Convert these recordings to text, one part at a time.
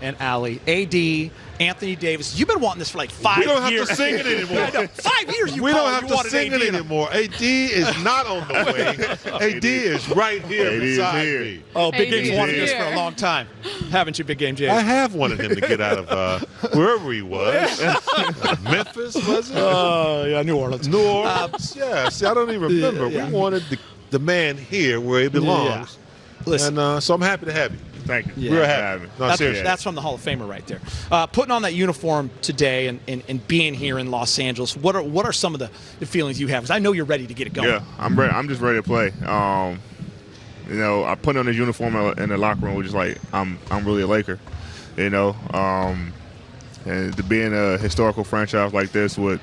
And Allie, AD, Anthony Davis. You've been wanting this for like 5 years. We don't have to sing it anymore. I know, 5 years you We don't called, have you to sing it anymore. AD is not on the way. AD is right here AD is beside here. me. Oh, Big AD Game's wanted is this for a here. long time. Haven't you, Big Game James? I have wanted him to get out of wherever he was. Memphis, was it? Oh, yeah, New Orleans. New Orleans. Yeah. See, I don't even remember. Yeah. We wanted the man here where he belongs. Listen. And so I'm happy to have you. Thank you. Yeah. We're Yeah, happy. man. No, seriously. That's from the Hall of Famer right there. Putting on that uniform today and being here in Los Angeles, what are some of the feelings you have? Because I know you're ready to get it going. Yeah, I'm ready. I'm just ready to play. You know, I put on this uniform in the locker room, which is like I'm really a Laker. You know, and to be in a historical franchise like this with,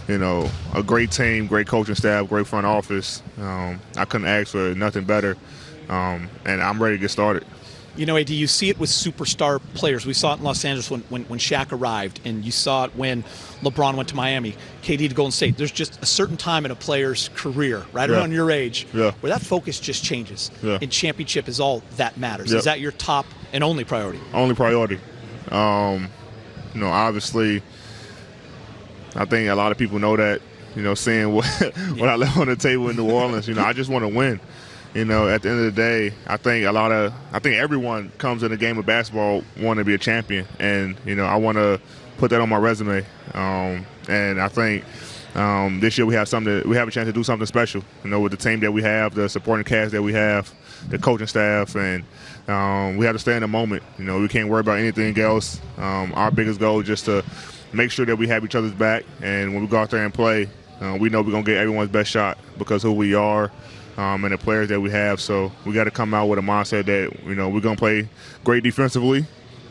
you know, a great team, great coaching staff, great front office, I couldn't ask for nothing better. And I'm ready to get started. You know, AD, you see it with superstar players. We saw it in Los Angeles when Shaq arrived, and you saw it when LeBron went to Miami, KD to Golden State. There's just a certain time in a player's career, right around your age, where that focus just changes. Yeah. And championship is all that matters. Yeah. Is that your top and only priority? Only priority. You know, obviously, I think a lot of people know that, you know, seeing what I left on the table in New Orleans, you know, I just want to win. You know, at the end of the day, I think everyone comes in the game of basketball wanting to be a champion. And, you know, I want to put that on my resume. And I think this year we have a chance to do something special, you know, with the team that we have, the supporting cast that we have, the coaching staff, and we have to stay in the moment. You know, we can't worry about anything else. Our biggest goal is just to make sure that we have each other's back, and when we go out there and play, we know we're going to get everyone's best shot because of who we are and the players that we have. So we got to come out with a mindset that, you know, we're going to play great defensively,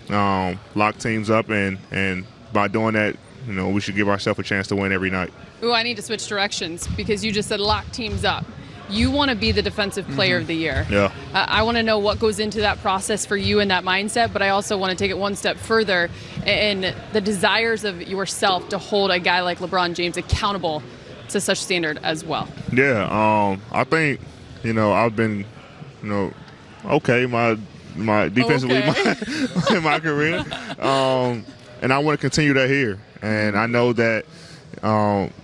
lock teams up, and by doing that, you know, we should give ourselves a chance to win every night. Ooh, I need to switch directions because you just said lock teams up. You want to be the defensive player of the year. Yeah. I want to know what goes into that process for you and that mindset, but I also want to take it one step further in the desires of yourself to hold a guy like LeBron James accountable to such standard as well. Yeah, I think, you know, I've been, you know, okay, my defensively in my career, and I want to continue that here. And I know that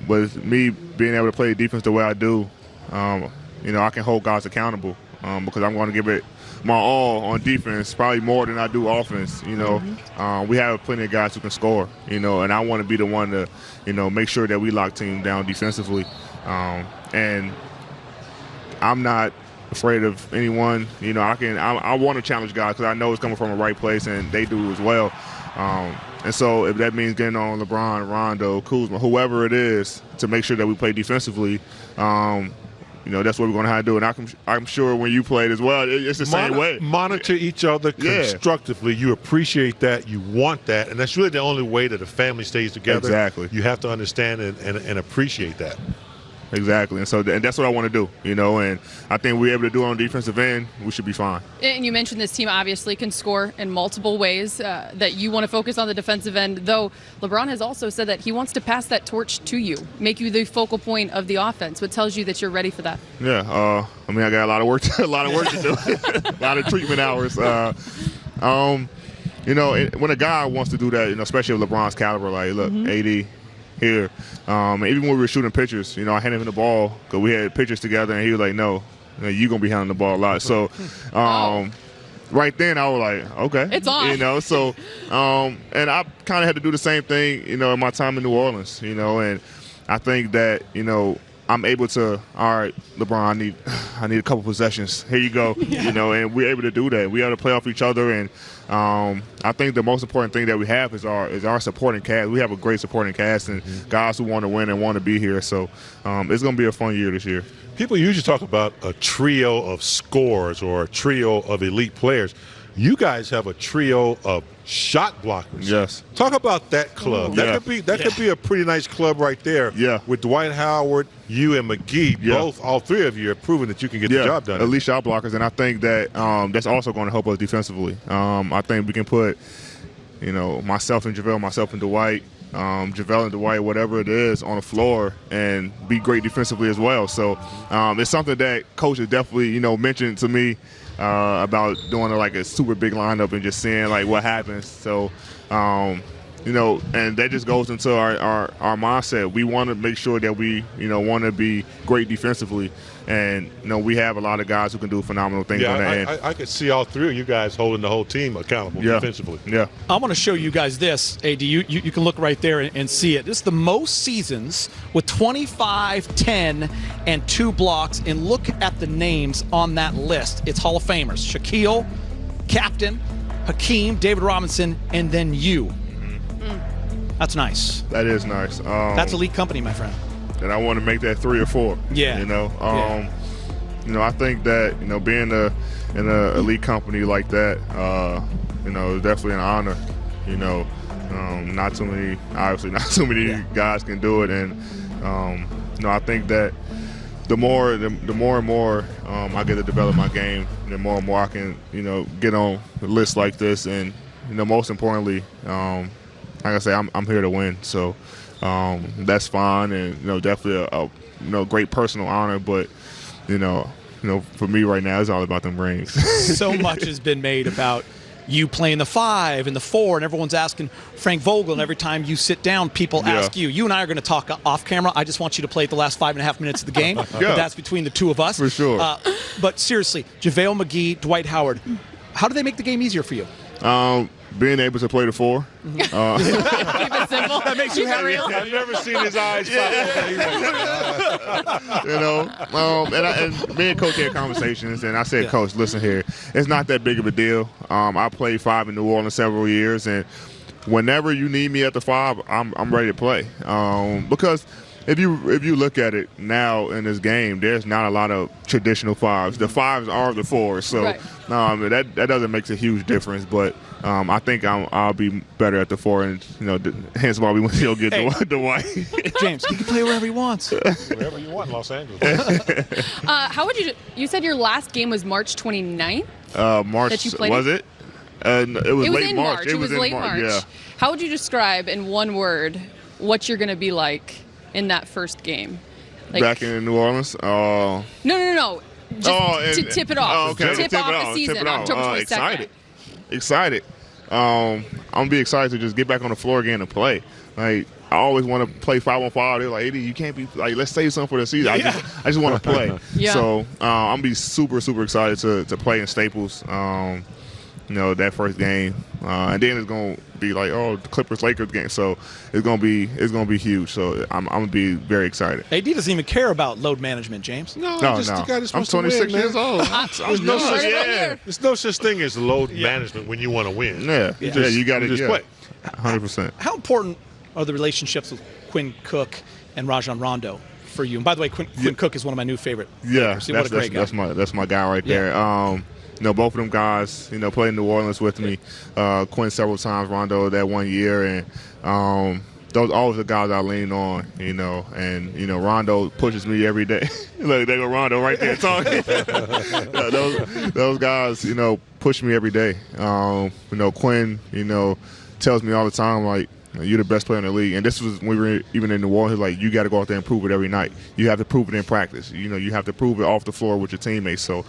with me being able to play defense the way I do, you know, I can hold guys accountable because I'm going to give it my all on defense, probably more than I do offense. You know, we have plenty of guys who can score, you know, and I want to be the one to, you know, make sure that we lock team down defensively. And I'm not afraid of anyone. You know, I want to challenge guys because I know it's coming from the right place, and they do as well. And so if that means getting on LeBron, Rondo, Kuzma, whoever it is, to make sure that we play defensively, you know, that's what we're going to have to do. And I'm sure when you played as well, it's the same way. Monitor each other constructively. You appreciate that. You want that. And that's really the only way that a family stays together. Exactly. You have to understand and appreciate that. Exactly. And that's what I want to do, you know, and I think we're able to do it on defensive end. We should be fine. And you mentioned this team obviously can score in multiple ways, that you want to focus on the defensive end, though LeBron has also said that he wants to pass that torch to you, make you the focal point of the offense. What tells you that you're ready for that? Yeah, I mean, I got a lot of work to do, a lot of treatment hours. You know, when a guy wants to do that, you know, especially with LeBron's caliber, like, look, AD here, even when we were shooting pitchers, you know, I handed him the ball because we had pitchers together, and he was like, no, you're going to be handling the ball a lot. So right then I was like, okay. It's on. You know, so, and I kind of had to do the same thing, you know, in my time in New Orleans, you know, and I think that, you know, I'm able to, all right, LeBron, I need a couple possessions. Here you go. You know, and we're able to do that. We're able to play off each other, and I think the most important thing that we have is our supporting cast. We have a great supporting cast and guys who want to win and want to be here. So it's going to be a fun year this year. People usually talk about a trio of scorers or a trio of elite players. You guys have a trio of shot blockers. Yes. Talk about that club. Ooh, That could be a pretty nice club right there. Yeah. With Dwight Howard, you and McGee, all three of you are proving that you can get the job done. Elite shot blockers, and I think that that's also going to help us defensively. I think we can put, you know, myself and JaVale, myself and Dwight, JaVale and Dwight, whatever it is, on the floor and be great defensively as well. So it's something that Coach has definitely, mentioned to me about doing like a super big lineup and just seeing like what happens. So, and that just goes into our mindset. We want to make sure that we, want to be great defensively. And, we have a lot of guys who can do phenomenal things on that end. I could see all three of you guys holding the whole team accountable defensively. Yeah. I want to show you guys this, AD. You can look right there and see it. This is the most seasons with 25, 10, and 2 blocks. And look at the names on that list. It's Hall of Famers. Shaquille, Captain, Hakeem, David Robinson, and then you. That's nice. That is nice. That's elite company, my friend. And I want to make that 3 or 4. Yeah. I think that being in an elite company like that, is definitely an honor. Not too many guys can do it, and I think that the more and more I get to develop my game, the more and more I can get on the list like this, and most importantly, like I say, I'm here to win. So. That's fine, and definitely a great personal honor. But for me right now, it's all about them rings. So much has been made about you playing the 5 and the 4, and everyone's asking Frank Vogel. And every time you sit down, people ask you. You and I are going to talk off camera. I just want you to play the last 5.5 minutes of the game. That's between the two of us, for sure. But seriously, JaVale McGee, Dwight Howard, how do they make the game easier for you? Being able to play the 4. Keep it simple. That makes you happy. I've never seen his eyes and me and Coach had conversations, and I said, Coach, listen here, it's not that big of a deal. I played 5 in New Orleans several years, and whenever you need me at the 5, I'm ready to play. Because if you look at it now in this game, there's not a lot of traditional 5s. The 5s are the 4s, so that doesn't make a huge difference. But I think I'll be better at the 4, and hence why we want to get the white. James, he can play wherever he wants. Wherever you want, Los Angeles. How would you said your last game was March 29th? March, that you played was it? It was late in March. It was late March. Yeah. How would you describe in one word what you're going to be like in that first game? Back in New Orleans? No. Just to tip it off. Tip off the season, October 22nd. Excited. I'm going to be excited to just get back on the floor again and play. Like, I always want to play 5-on-5. They're like, AD, you can't be like, let's save something for the season. I just want to play. So I'm going to be super, super excited to play in Staples. That first game, and then it's gonna be like, the Clippers-Lakers game. So it's gonna be huge. So I'm gonna be very excited. AD doesn't even care about load management, James. No. The guy that's I'm 26 win, years old. There's no such thing as load management when you want to win. You got to just play. 100%. How important are the relationships with Quinn Cook and Rajon Rondo for you? And by the way, Quinn Cook is one of my new favorite. Players. What a great guy. That's my guy right there. Both of them guys, played in New Orleans with me. Quinn several times, Rondo that 1 year, and those are always the guys I lean on, and Rondo pushes me every day. Look, there go Rondo right there talking. those guys, push me every day. Quinn, tells me all the time, like, you're the best player in the league. And this was when we were even in New Orleans, like, you got to go out there and prove it every night. You have to prove it in practice. You have to prove it off the floor with your teammates. So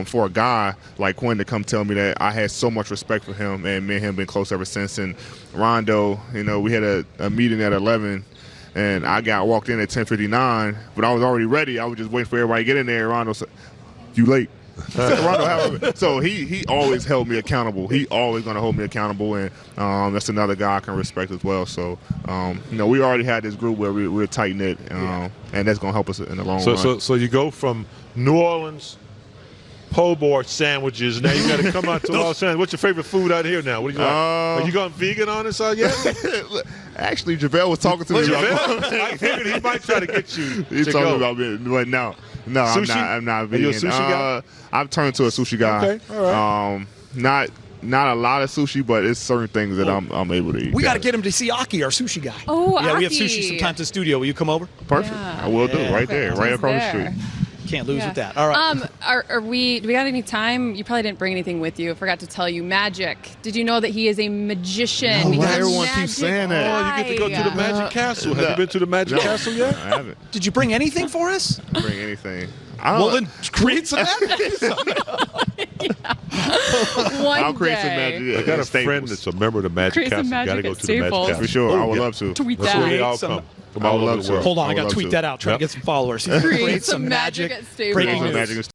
for a guy like Quinn to come tell me that, I had so much respect for him, and me and him been close ever since. And Rondo, we had a meeting at 11, and I walked in at 10:59, but I was already ready. I was just waiting for everybody to get in there. Rondo said, "You late." So he always held me accountable. He always going to hold me accountable, and that's another guy I can respect as well. So, we already had this group where we're tight-knit, and that's going to help us in the long run. So you go from New Orleans, po' boy sandwiches, now you got to come out to Los Angeles. What's your favorite food out here now? What do you like? Are you going vegan on us yet? Actually, JaVale was talking to me. I figured he might try to get you He's to talking go. about me, but no, sushi? I'm not vegan. Are you a sushi guy? I've turned to a sushi guy. Okay, all right. Not a lot of sushi, but it's certain things that I'm able to eat. We got to get him to see Aki, our sushi guy. Oh, yeah, we have Aki. sushi sometimes in the studio. Will you come over? Perfect. Yeah. I will do Yeah. right there, right He's across there. the street. Can't lose with that. All right. Do we got any time? You probably didn't bring anything with you. I forgot to tell you. Magic. Did you know that he is a magician? No, He's why a everyone keeps magic saying that? Oh, you get to go to the guy. Magic Castle. Have you been to the Magic Castle yet? I haven't. Did you bring anything for us? Bring anything. I don't. Well, then create some magic. One I'll create some day. magic. I got a Staples. friend that's a member of the Magic Create Castle. some You got to magic go at to the Magic Staples. Castle. For sure. I would yeah. love to. Tweet That's where that. they all Some- come. From I all would over love the to. world. Hold on, I would got to love tweet to. that out. Trying to Yep. get some followers. Create some magic at Staples. Breaking Some news. magic